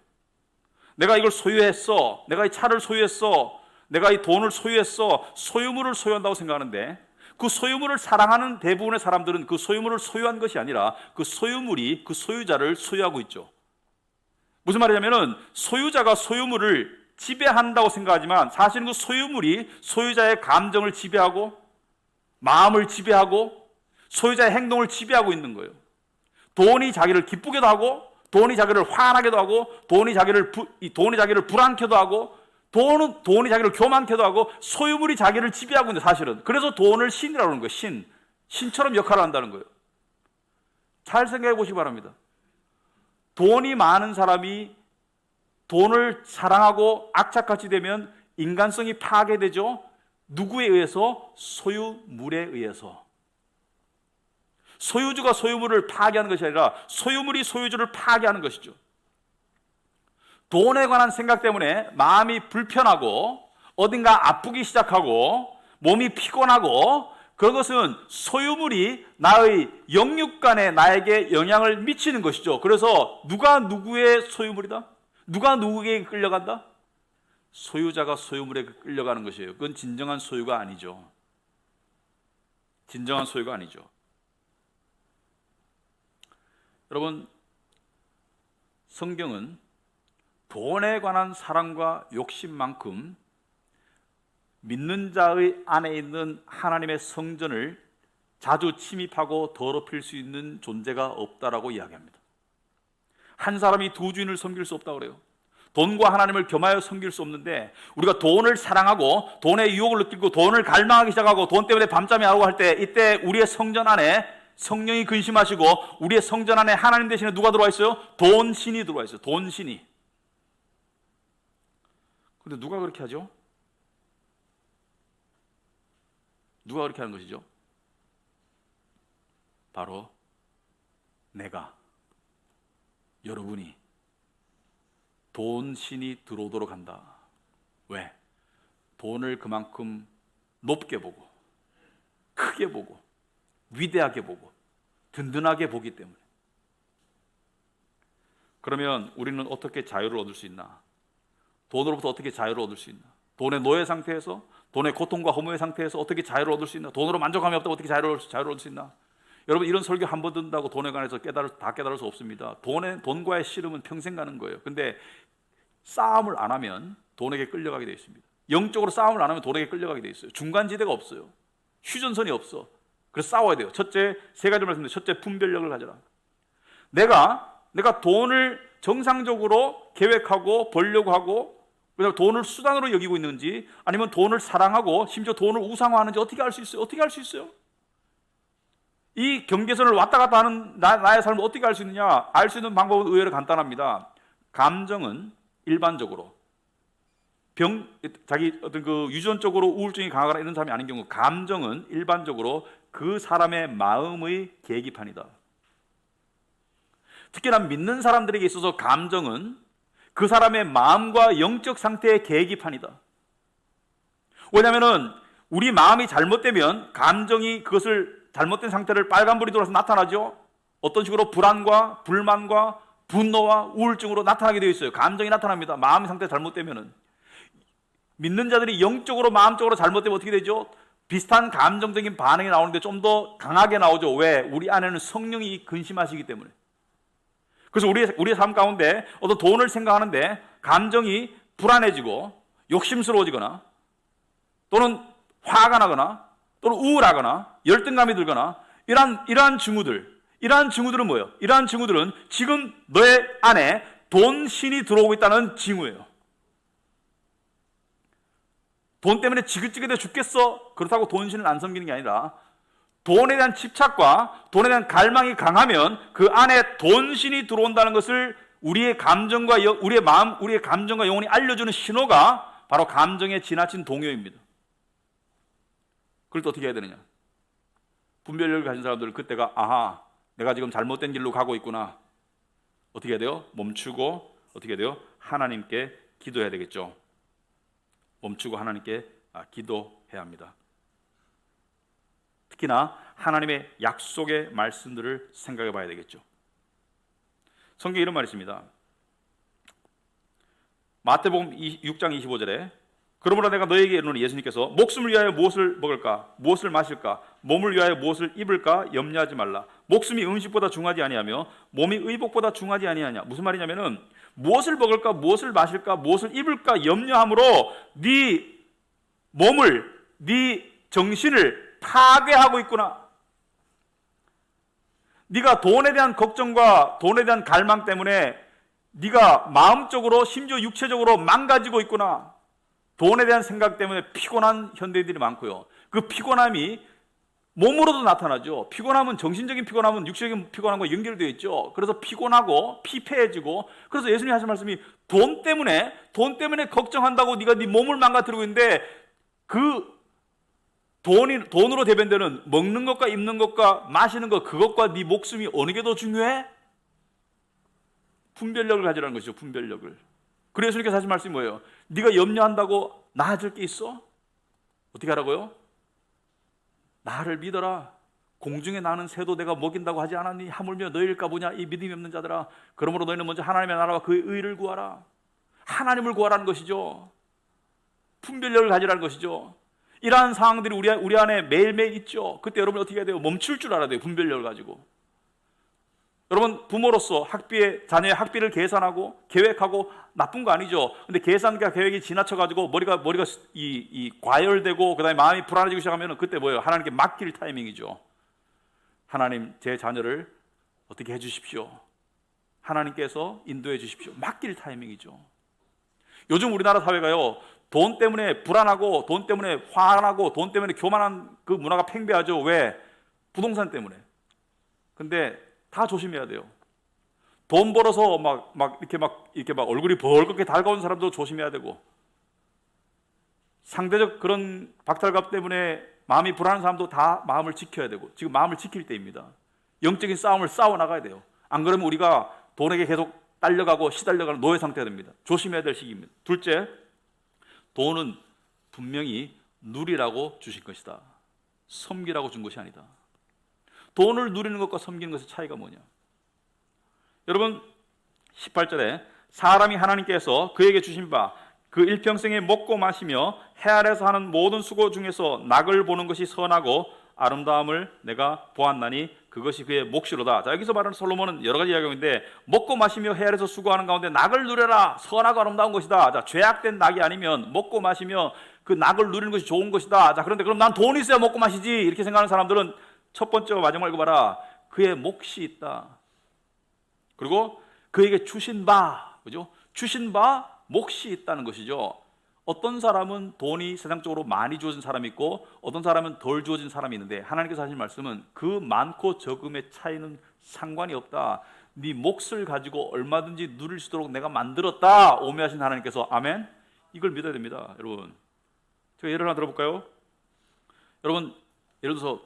내가 이걸 소유했어, 내가 이 차를 소유했어, 내가 이 돈을 소유했어, 소유물을 소유한다고 생각하는데, 그 소유물을 사랑하는 대부분의 사람들은 그 소유물을 소유한 것이 아니라 그 소유물이 그 소유자를 소유하고 있죠. 무슨 말이냐면은 소유자가 소유물을 지배한다고 생각하지만 사실은 그 소유물이 소유자의 감정을 지배하고 마음을 지배하고 소유자의 행동을 지배하고 있는 거예요. 돈이 자기를 기쁘게도 하고, 돈이 자기를 화나게도 하고, 돈이 자기를 불안케도 하고, 돈이 자기를 교만케도 하고, 소유물이 자기를 지배하고 있는데, 사실은. 그래서 돈을 신이라고 하는 거예요. 신처럼 역할을 한다는 거예요. 잘 생각해 보시기 바랍니다. 돈이 많은 사람이 돈을 사랑하고 악착같이 되면 인간성이 파괴되죠. 누구에 의해서? 소유물에 의해서. 소유주가 소유물을 파괴하는 것이 아니라 소유물이 소유주를 파괴하는 것이죠. 돈에 관한 생각 때문에 마음이 불편하고 어딘가 아프기 시작하고 몸이 피곤하고, 그것은 소유물이 나의 영육간에 나에게 영향을 미치는 것이죠. 그래서 누가 누구의 소유물이다? 누가 누구에게 끌려간다? 소유자가 소유물에 끌려가는 것이에요. 그건 진정한 소유가 아니죠. 진정한 소유가 아니죠. 여러분, 성경은 돈에 관한 사랑과 욕심만큼 믿는 자의 안에 있는 하나님의 성전을 자주 침입하고 더럽힐 수 있는 존재가 없다라고 이야기합니다. 한 사람이 두 주인을 섬길 수 없다고 그래요. 돈과 하나님을 겸하여 섬길 수 없는데, 우리가 돈을 사랑하고 돈의 유혹을 느끼고 돈을 갈망하기 시작하고 돈 때문에 밤잠이 안 오고 할 때, 이때 우리의 성전 안에 성령이 근심하시고 우리의 성전 안에 하나님 대신에 누가 들어와 있어요? 돈신이 들어와 있어요. 돈신이. 근데 누가 그렇게 하죠? 누가 그렇게 하는 것이죠? 바로 내가, 여러분이 돈신이 들어오도록 한다. 왜? 돈을 그만큼 높게 보고 크게 보고 위대하게 보고 든든하게 보기 때문에. 그러면 우리는 어떻게 자유를 얻을 수 있나? 돈으로부터 어떻게 자유를 얻을 수 있나? 돈의 노예 상태에서, 돈의 고통과 허무의 상태에서 어떻게 자유를 얻을 수 있나? 돈으로 만족함이 없다고 어떻게 자유를 얻을 수 있나? 여러분, 이런 설교 한 번 듣는다고 돈에 관해서 다 깨달을 수 없습니다. 돈과의 씨름은 평생 가는 거예요. 근데 싸움을 안 하면 돈에게 끌려가게 되어 있습니다. 영적으로 싸움을 안 하면 돈에게 끌려가게 되어 있어요. 중간지대가 없어요. 휴전선이 없어. 그래서 싸워야 돼요. 첫째, 세 가지 말씀드립니다. 첫째, 분별력을 가져라. 내가 돈을 정상적으로 계획하고 벌려고 하고, 그다음에 돈을 수단으로 여기고 있는지, 아니면 돈을 사랑하고 심지어 돈을 우상화하는지 어떻게 알 수 있어요? 어떻게 알 수 있어요? 이 경계선을 왔다 갔다 하는 나의 삶을 어떻게 알 수 있느냐? 알 수 있는 방법은 의외로 간단합니다. 감정은 일반적으로 자기 어떤 그 유전적으로 우울증이 강하거나 이런 사람이 아닌 경우, 감정은 일반적으로 그 사람의 마음의 계기판이다. 특히나 믿는 사람들에게 있어서 감정은 그 사람의 마음과 영적 상태의 계기판이다. 왜냐하면 우리 마음이 잘못되면 감정이 그것을 잘못된 상태를 빨간불이 들어와서 나타나죠. 어떤 식으로 불안과 불만과 분노와 우울증으로 나타나게 되어 있어요. 감정이 나타납니다. 마음의 상태가 잘못되면은. 믿는 자들이 영적으로 마음적으로 잘못되면 어떻게 되죠? 비슷한 감정적인 반응이 나오는데 좀 더 강하게 나오죠. 왜? 우리 안에는 성령이 근심하시기 때문에. 그래서 우리의 삶 가운데 어떤 돈을 생각하는데 감정이 불안해지고 욕심스러워지거나 또는 화가 나거나 또는 우울하거나 열등감이 들거나 이러한 징후들은 뭐예요? 이러한 징후들은 지금 너의 안에 돈신이 들어오고 있다는 징후예요. 돈 때문에 지긋지긋해 죽겠어. 그렇다고 돈신을 안 섬기는 게 아니라 돈에 대한 집착과 돈에 대한 갈망이 강하면 그 안에 돈신이 들어온다는 것을 우리의 감정과 우리의 마음, 우리의 감정과 영혼이 알려주는 신호가 바로 감정의 지나친 동요입니다. 그럴 때 어떻게 해야 되느냐? 분별력을 가진 사람들은 그때가 아하, 내가 지금 잘못된 길로 가고 있구나. 어떻게 해야 돼요? 멈추고 어떻게 해야 돼요? 하나님께 기도해야 되겠죠. 멈추고 하나님께 기도해야 합니다. 특히나 하나님의 약속의 말씀들을 생각해 봐야 되겠죠. 성경에 이런 말이 있습니다. 마태복음 6장 25절에 그러므로 내가 너에게 이르노니 예수님께서 목숨을 위하여 무엇을 먹을까 무엇을 마실까 몸을 위하여 무엇을 입을까 염려하지 말라. 목숨이 음식보다 중하지 아니하며 몸이 의복보다 중하지 아니하냐. 무슨 말이냐면은 무엇을 먹을까 무엇을 마실까 무엇을 입을까 염려함으로 네 몸을 네 정신을 파괴하고 있구나. 네가 돈에 대한 걱정과 돈에 대한 갈망 때문에 네가 마음적으로 심지어 육체적으로 망가지고 있구나. 돈에 대한 생각 때문에 피곤한 현대인들이 많고요. 그 피곤함이 몸으로도 나타나죠. 피곤함은 정신적인 피곤함은 육체적인 피곤함과 연결되어 있죠. 그래서 피곤하고 피폐해지고, 그래서 예수님이 하신 말씀이 돈 때문에 걱정한다고 네가 네 몸을 망가뜨리고 있는데 그 돈으로 대변되는 먹는 것과 입는 것과 마시는 것, 그것과 네 목숨이 어느 게 더 중요해? 분별력을 가지라는 것이죠. 분별력을. 그래서 예수님께서 하신 말씀이 뭐예요? 네가 염려한다고 나아질 게 있어? 어떻게 하라고요? 나를 믿어라. 공중에 나는 새도 내가 먹인다고 하지 않았니? 하물며 너희일까 보냐? 이 믿음이 없는 자들아. 그러므로 너희는 먼저 하나님의 나라와 그의 의를 구하라. 하나님을 구하라는 것이죠. 분별력을 가지라는 것이죠. 이러한 상황들이 우리 안에 매일매일 있죠. 그때 여러분 어떻게 해야 돼요? 멈출 줄 알아야 돼요. 분별력을 가지고. 여러분 부모로서 자녀의 학비를 계산하고 계획하고 나쁜 거 아니죠. 근데 계산과 계획이 지나쳐가지고 머리가 이 과열되고 그다음에 마음이 불안해지기 시작하면 그때 뭐예요? 하나님께 맡길 타이밍이죠. 하나님 제 자녀를 어떻게 해주십시오. 하나님께서 인도해 주십시오. 맡길 타이밍이죠. 요즘 우리나라 사회가요, 돈 때문에 불안하고 돈 때문에 화나고 돈 때문에 교만한 그 문화가 팽배하죠. 왜? 부동산 때문에. 근데 다 조심해야 돼요. 돈 벌어서 이렇게 얼굴이 벌겋게 달가운 사람도 조심해야 되고, 상대적 그런 박탈감 때문에 마음이 불안한 사람도 다 마음을 지켜야 되고, 지금 마음을 지킬 때입니다. 영적인 싸움을 싸워 나가야 돼요. 안 그러면 우리가 돈에게 계속 딸려가고 시달려가는 노예 상태가 됩니다. 조심해야 될 시기입니다. 둘째, 돈은 분명히 누리라고 주신 것이다. 섬기라고 준 것이 아니다. 돈을 누리는 것과 섬기는 것의 차이가 뭐냐? 여러분 18절에 사람이 하나님께서 그에게 주신 바 그 일평생에 먹고 마시며 해 아래서 하는 모든 수고 중에서 낙을 보는 것이 선하고 아름다움을 내가 보았나니 그것이 그의 몫이로다. 자, 여기서 말하는 솔로몬은 여러 가지 이야기인데 먹고 마시며 해 아래서 수고하는 가운데 낙을 누려라. 선하고 아름다운 것이다. 자, 죄악된 낙이 아니면 먹고 마시며 그 낙을 누리는 것이 좋은 것이다. 자, 그런데 그럼 난 돈이 있어야 먹고 마시지 이렇게 생각하는 사람들은 첫 번째와 마지막을 읽어봐라. 그의 몫이 있다. 그리고 그에게 주신 바, 그죠? 주신 바 몫이 있다는 것이죠. 어떤 사람은 돈이 세상적으로 많이 주어진 사람이 있고 어떤 사람은 덜 주어진 사람이 있는데 하나님께서 하신 말씀은 그 많고 적음의 차이는 상관이 없다. 네 몫을 가지고 얼마든지 누릴 수 있도록 내가 만들었다. 오매하신 하나님께서 아멘. 이걸 믿어야 됩니다, 여러분. 제가 예를 하나 들어볼까요? 여러분 예를 들어서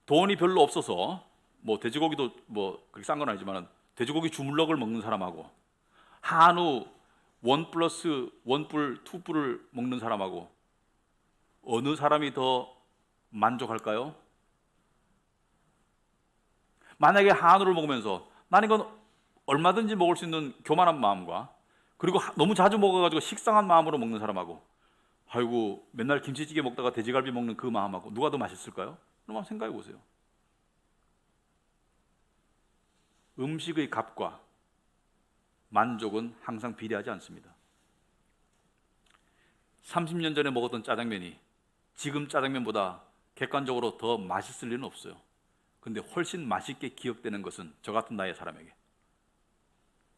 돈이 별로 없어서 뭐 돼지고기도 뭐 그렇게 싼 건 아니지만 돼지고기 주물럭을 먹는 사람하고 한우 1+1불 2불을 먹는 사람하고 어느 사람이 더 만족할까요? 만약에 한우를 먹으면서 나는 이건 얼마든지 먹을 수 있는 교만한 마음과 그리고 너무 자주 먹어가지고 식상한 마음으로 먹는 사람하고 아이고 맨날 김치찌개 먹다가 돼지갈비 먹는 그 마음하고 누가 더 맛있을까요? 한번 생각해 보세요. 음식의 값과 만족은 항상 비례하지 않습니다. 30년 전에 먹었던 짜장면이 지금 짜장면보다 객관적으로 더 맛있을 리는 없어요. 근데 훨씬 맛있게 기억되는 것은 저 같은 나이의 사람에게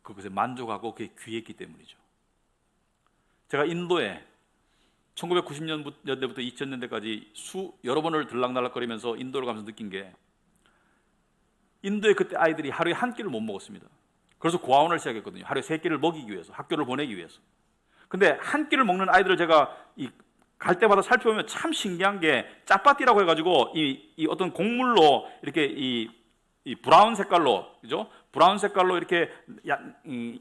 그것에 만족하고 그게 귀했기 때문이죠. 제가 인도에 1990년대부터 2000년대까지 여러 번을 들락날락거리면서 인도를 가면서 느낀 게, 인도의 그때 아이들이 하루에 한 끼를 못 먹었습니다. 그래서 고아원을 시작했거든요. 하루에 3끼를 먹이기 위해서, 학교를 보내기 위해서. 근데 한 끼를 먹는 아이들을 제가 갈 때마다 살펴보면 참 신기한 게, 짜파띠라고 해가지고 이 어떤 곡물로 이렇게 이 브라운 색깔로, 그죠? 브라운 색깔로 이렇게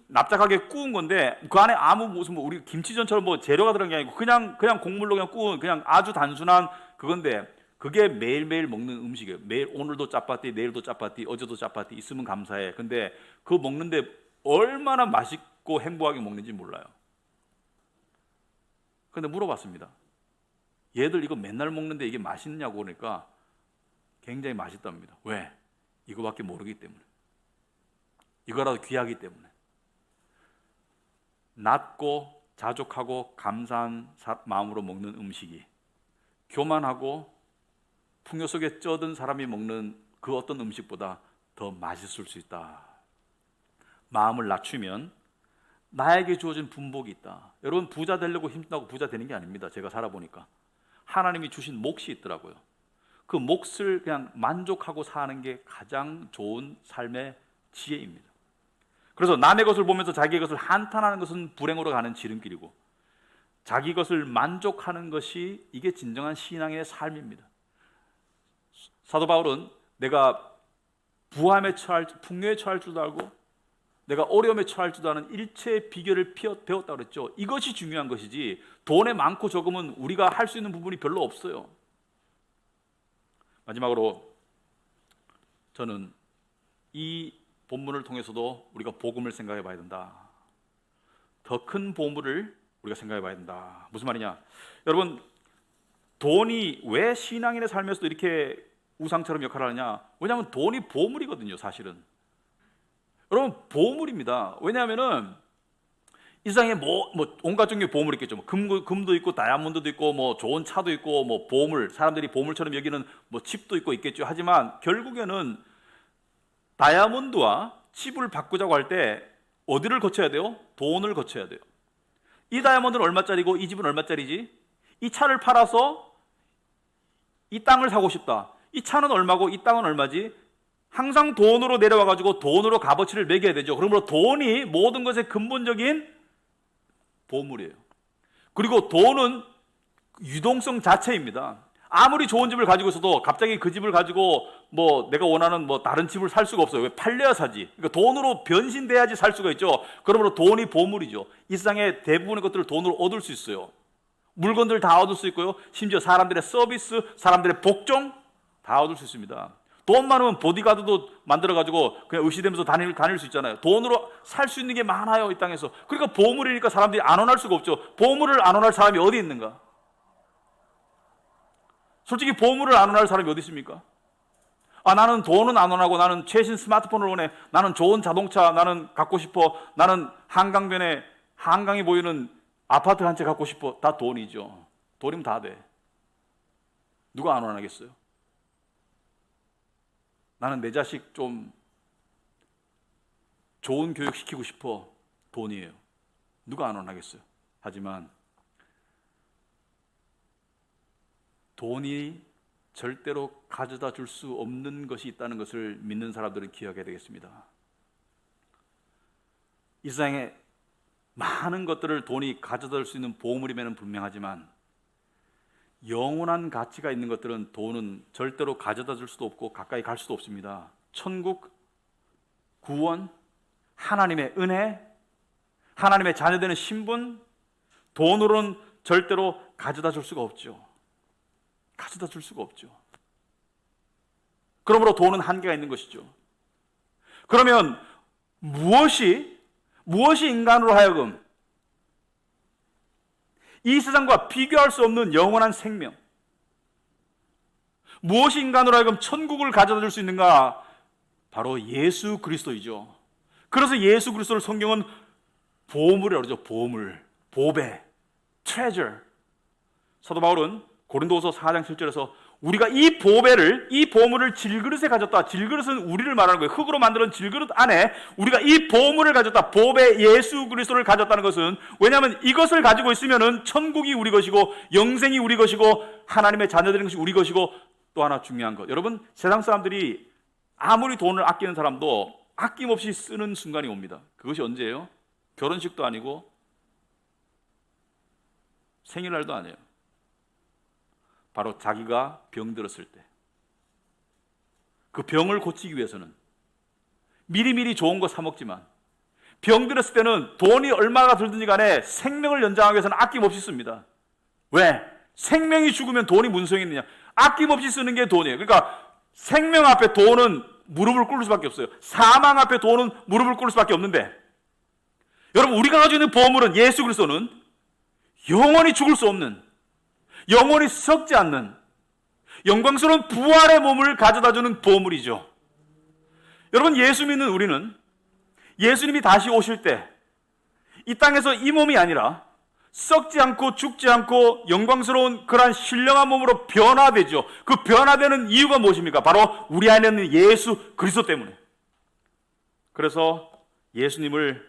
납작하게 구운 건데, 그 안에 아무 무슨 우리 김치전처럼 재료가 들어간 게 아니고 그냥 곡물로 그냥 구운, 그냥 아주 단순한 그건데, 그게 매일매일 먹는 음식이에요. 매일, 오늘도 짜파띠, 내일도 짜파띠, 어제도 짜파띠, 있으면 감사해. 근데 그거 먹는데 얼마나 맛있고 행복하게 먹는지 몰라요. 근데 물어봤습니다. 얘들 이거 맨날 먹는데 이게 맛있냐고 그러니까 굉장히 맛있답니다. 왜? 이거밖에 모르기 때문에. 이거라도 귀하기 때문에. 낮고 자족하고 감사한 마음으로 먹는 음식이 교만하고 풍요 속에 쩌든 사람이 먹는 그 어떤 음식보다 더 맛있을 수 있다. 마음을 낮추면 나에게 주어진 분복이 있다. 여러분, 부자 되려고 힘쓰고 부자 되는 게 아닙니다. 제가 살아보니까 하나님이 주신 몫이 있더라고요. 그 몫을 그냥 만족하고 사는 게 가장 좋은 삶의 지혜입니다. 그래서 남의 것을 보면서 자기의 것을 한탄하는 것은 불행으로 가는 지름길이고, 자기 것을 만족하는 것이 이게 진정한 신앙의 삶입니다. 사도 바울은 내가 부함에 처할, 풍요에 처할 줄도 알고 내가 어려움에 처할 줄도 아는 일체의 비결을 배웠다고 그랬죠. 이것이 중요한 것이지, 돈에 많고 적으면 우리가 할 수 있는 부분이 별로 없어요. 마지막으로 저는 이 본문을 통해서도 우리가 복음을 생각해 봐야 된다. 더 큰 보물을 우리가 생각해 봐야 된다. 무슨 말이냐? 여러분, 돈이 왜 신앙인의 삶에서도 이렇게 우상처럼 역할을 하느냐? 왜냐하면 돈이 보물이거든요, 사실은. 여러분, 보물입니다. 왜냐하면은 이 세상에 온갖 종류의 보물이 있겠죠. 금도 있고 다이아몬드도 있고 좋은 차도 있고 보물, 사람들이 보물처럼 여기는 칩도 있고 있겠죠. 하지만 결국에는 다이아몬드와 칩을 바꾸자고 할 때 어디를 거쳐야 돼요? 돈을 거쳐야 돼요. 이 다이아몬드는 얼마짜리고 이 집은 얼마짜리지? 이 차를 팔아서 이 땅을 사고 싶다. 이 차는 얼마고 이 땅은 얼마지? 항상 돈으로 내려와가지고 돈으로 값어치를 매겨야 되죠. 그러므로 돈이 모든 것의 근본적인 보물이에요. 그리고 돈은 유동성 자체입니다. 아무리 좋은 집을 가지고 있어도 갑자기 그 집을 가지고 내가 원하는 다른 집을 살 수가 없어요. 왜? 팔려야 사지. 그러니까 돈으로 변신돼야지 살 수가 있죠. 그러므로 돈이 보물이죠. 이 세상의 대부분의 것들을 돈으로 얻을 수 있어요. 물건들 다 얻을 수 있고요. 심지어 사람들의 서비스, 사람들의 복종 다 얻을 수 있습니다. 돈 많으면 보디가드도 만들어가지고 그냥 의시되면서 다닐 수 있잖아요. 돈으로 살 수 있는 게 많아요, 이 땅에서. 그러니까 보물이니까 사람들이 안 원할 수가 없죠. 보물을 안 원할 사람이 어디 있는가? 솔직히 보물을 안 원할 사람이 어디 있습니까? 나는 돈은 안 원하고 나는 최신 스마트폰을 원해. 나는 좋은 자동차 나는 갖고 싶어. 나는 한강변에 한강이 보이는 아파트 한 채 갖고 싶어. 다 돈이죠. 돈이면 다 돼. 누가 안 원하겠어요? 나는 내 자식 좀 좋은 교육 시키고 싶어. 돈이에요. 누가 안 원하겠어요? 하지만 돈이 절대로 가져다 줄 수 없는 것이 있다는 것을 믿는 사람들은 기억해야 되겠습니다. 이 세상에 많은 것들을 돈이 가져다 줄 수 있는 보물이면 분명하지만 영원한 가치가 있는 것들은 돈은 절대로 가져다 줄 수도 없고 가까이 갈 수도 없습니다. 천국, 구원, 하나님의 은혜, 하나님의 자녀되는 신분, 돈으로는 절대로 가져다 줄 수가 없죠. 가져다 줄 수가 없죠. 그러므로 돈은 한계가 있는 것이죠. 그러면 무엇이 인간으로 하여금 이 세상과 비교할 수 없는 영원한 생명, 무엇이 인간으로 하여금 천국을 가져다 줄 수 있는가? 바로 예수 그리스도이죠. 그래서 예수 그리스도를 성경은 보물이라고 그러죠. 보물, 보배, treasure. 사도 바울은 고린도후서 4장 7절에서 우리가 이 보물을 질그릇에 가졌다. 질그릇은 우리를 말하는 거예요. 흙으로 만든 질그릇 안에 우리가 이 보물을 가졌다. 보배 예수 그리스도를 가졌다는 것은, 왜냐하면 이것을 가지고 있으면은 천국이 우리 것이고 영생이 우리 것이고 하나님의 자녀되는 것이 우리 것이고, 또 하나 중요한 것, 여러분, 세상 사람들이 아무리 돈을 아끼는 사람도 아낌없이 쓰는 순간이 옵니다. 그것이 언제예요? 결혼식도 아니고 생일날도 아니에요. 바로 자기가 병들었을 때, 그 병을 고치기 위해서는 미리미리 좋은 거 사 먹지만, 병들었을 때는 돈이 얼마가 들든지 간에 생명을 연장하기 위해서는 아낌없이 씁니다. 왜? 생명이 죽으면 돈이 무슨 소용이 있느냐? 아낌없이 쓰는 게 돈이에요. 그러니까 생명 앞에 돈은 무릎을 꿇을 수밖에 없어요. 사망 앞에 돈은 무릎을 꿇을 수밖에 없는데, 여러분, 우리가 가지고 있는 보물은, 예수 그리스도는 영원히 죽을 수 없는, 영원히 썩지 않는 영광스러운 부활의 몸을 가져다주는 보물이죠. 여러분, 예수 믿는 우리는 예수님이 다시 오실 때 이 땅에서 이 몸이 아니라 썩지 않고 죽지 않고 영광스러운 그러한 신령한 몸으로 변화되죠. 그 변화되는 이유가 무엇입니까? 바로 우리 안에 있는 예수 그리스도 때문에. 그래서 예수님을,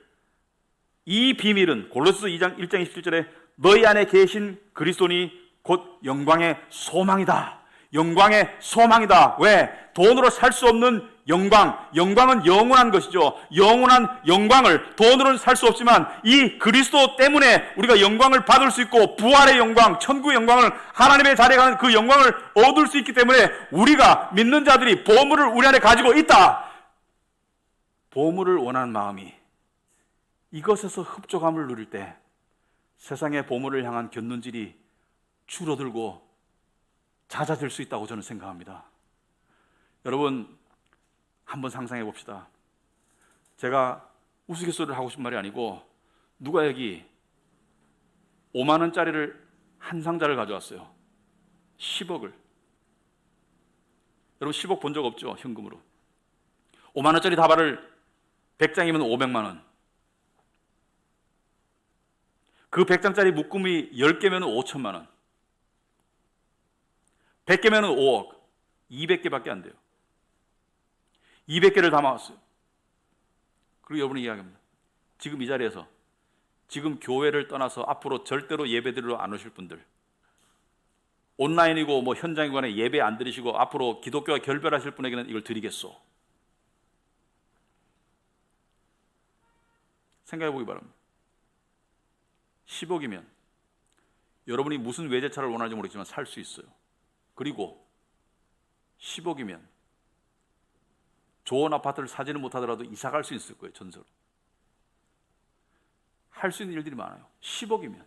이 비밀은 골로새 2장 1장 27절에 너희 안에 계신 그리스도니 곧 영광의 소망이다. 영광의 소망이다. 왜? 돈으로 살 수 없는 영광은 영원한 것이죠. 영원한 영광을 돈으로는 살 수 없지만 이 그리스도 때문에 우리가 영광을 받을 수 있고, 부활의 영광, 천국의 영광을, 하나님의 자리에 가는 그 영광을 얻을 수 있기 때문에 우리가 믿는 자들이 보물을 우리 안에 가지고 있다. 보물을 원하는 마음이 이것에서 흡족함을 누릴 때 세상의 보물을 향한 견눈질이 줄어들고 잦아들 수 있다고 저는 생각합니다. 여러분, 한번 상상해 봅시다. 제가 우스갯소리를 하고 싶은 말이 아니고, 누가 여기 5만 원짜리를 한 상자를 가져왔어요. 10억을. 여러분, 10억 본 적 없죠? 현금으로. 5만 원짜리 다발을 100장이면 500만 원. 그 100장짜리 묶음이 10개면 5천만 원. 100개면 5억. 200개밖에 안 돼요. 200개를 담아왔어요. 그리고 여러분이 이야기합니다. 지금 이 자리에서, 지금 교회를 떠나서 앞으로 절대로 예배드리러 안 오실 분들, 온라인이고 뭐 현장이고 간에 예배 안 드리시고 앞으로 기독교와 결별하실 분에게는 이걸 드리겠소. 생각해 보기 바랍니다. 10억이면 여러분이 무슨 외제차를 원하는지 모르겠지만 살 수 있어요. 그리고 10억이면 좋은 아파트를 사지는 못하더라도 이사 갈 수 있을 거예요. 전세로. 할 수 있는 일들이 많아요. 10억이면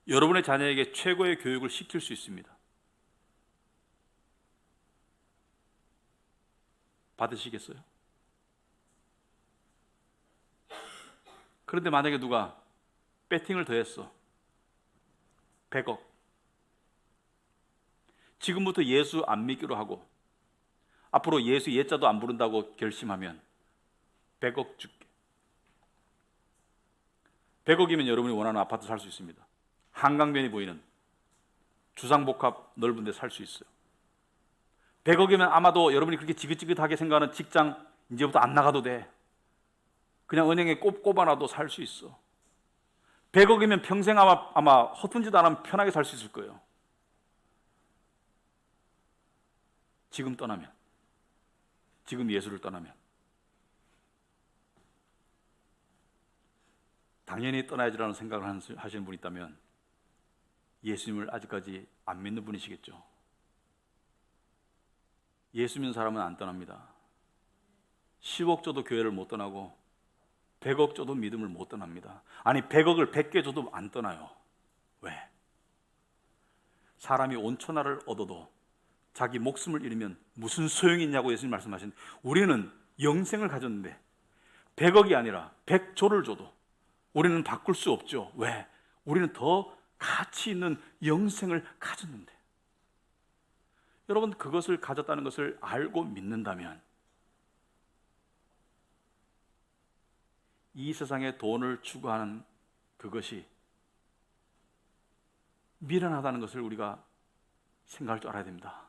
여러분의 자녀에게 최고의 교육을 시킬 수 있습니다. 받으시겠어요? 그런데 만약에 누가 배팅을 더했어. 100억. 지금부터 예수 안 믿기로 하고 앞으로 예수 예자도 안 부른다고 결심하면 100억 줄게. 100억이면 여러분이 원하는 아파트 살 수 있습니다. 한강변이 보이는 주상복합 넓은 데 살 수 있어요. 100억이면 아마도 여러분이 그렇게 지긋지긋하게 생각하는 직장 이제부터 안 나가도 돼. 그냥 은행에 꼽아놔도 살 수 있어. 100억이면 평생 아마 허튼 짓 안 하면 편하게 살 수 있을 거예요. 지금 떠나면, 지금 예수를 떠나면. 당연히 떠나야지라는 생각을 하시는 분이 있다면 예수님을 아직까지 안 믿는 분이시겠죠. 예수 믿는 사람은 안 떠납니다. 10억 줘도 교회를 못 떠나고 100억 줘도 믿음을 못 떠납니다. 아니 100억을 100개 줘도 안 떠나요. 왜? 사람이 온천하를 얻어도 자기 목숨을 잃으면 무슨 소용이 있냐고 예수님 말씀하신, 우리는 영생을 가졌는데 100억이 아니라 100조를 줘도 우리는 바꿀 수 없죠. 왜? 우리는 더 가치 있는 영생을 가졌는데. 여러분, 그것을 가졌다는 것을 알고 믿는다면 이 세상에 돈을 추구하는 그것이 미련하다는 것을 우리가 생각할 줄 알아야 됩니다.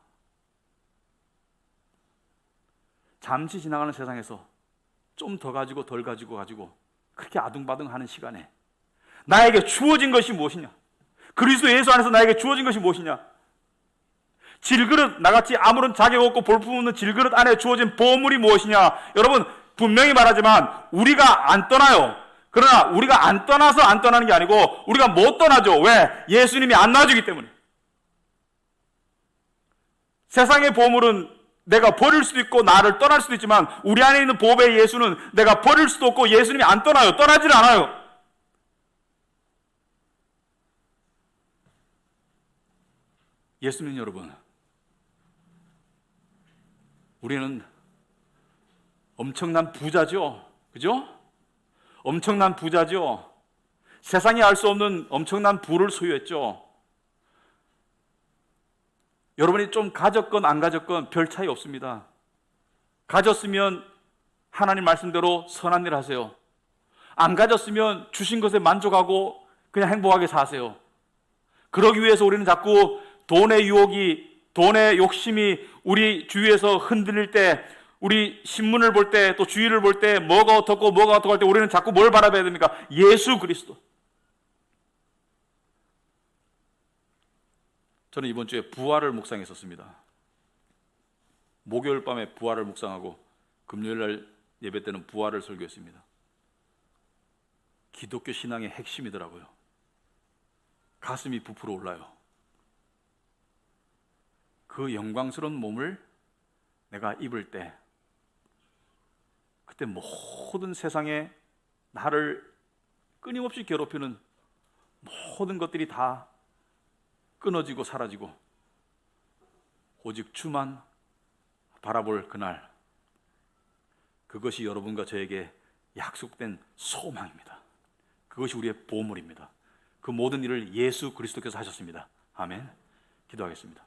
잠시 지나가는 세상에서 좀 더 가지고 덜 가지고 그렇게 아둥바둥하는 시간에 나에게 주어진 것이 무엇이냐? 그리스도 예수 안에서 나에게 주어진 것이 무엇이냐? 질그릇, 나같이 아무런 자격 없고 볼품없는 질그릇 안에 주어진 보물이 무엇이냐? 여러분, 분명히 말하지만 우리가 안 떠나요. 그러나 우리가 안 떠나서 안 떠나는 게 아니고 우리가 못 떠나죠. 왜? 예수님이 안 놔주기 때문에. 세상의 보물은 내가 버릴 수도 있고 나를 떠날 수도 있지만 우리 안에 있는 보배의 예수는 내가 버릴 수도 없고 예수님이 안 떠나요. 떠나질 않아요. 예수님 여러분, 우리는 엄청난 부자죠. 그죠? 엄청난 부자죠. 세상이 알 수 없는 엄청난 부를 소유했죠. 여러분이 좀 가졌건 안 가졌건 별 차이 없습니다. 가졌으면 하나님 말씀대로 선한 일 하세요. 안 가졌으면 주신 것에 만족하고 그냥 행복하게 사세요. 그러기 위해서 우리는 자꾸 돈의 유혹이, 돈의 욕심이 우리 주위에서 흔들릴 때, 우리 신문을 볼 때, 또 주위를 볼 때 뭐가 어떻고 뭐가 어떻고 할 때 우리는 자꾸 뭘 바라봐야 됩니까? 예수 그리스도. 저는 이번 주에 부활을 묵상했었습니다. 목요일 밤에 부활을 묵상하고 금요일 날 예배 때는 부활을 설교했습니다. 기독교 신앙의 핵심이더라고요. 가슴이 부풀어 올라요. 그 영광스러운 몸을 내가 입을 때 그때 모든 세상에 나를 끊임없이 괴롭히는 모든 것들이 다 끊어지고 사라지고 오직 주만 바라볼 그날, 그것이 여러분과 저에게 약속된 소망입니다. 그것이 우리의 보물입니다. 그 모든 일을 예수 그리스도께서 하셨습니다. 아멘. 기도하겠습니다.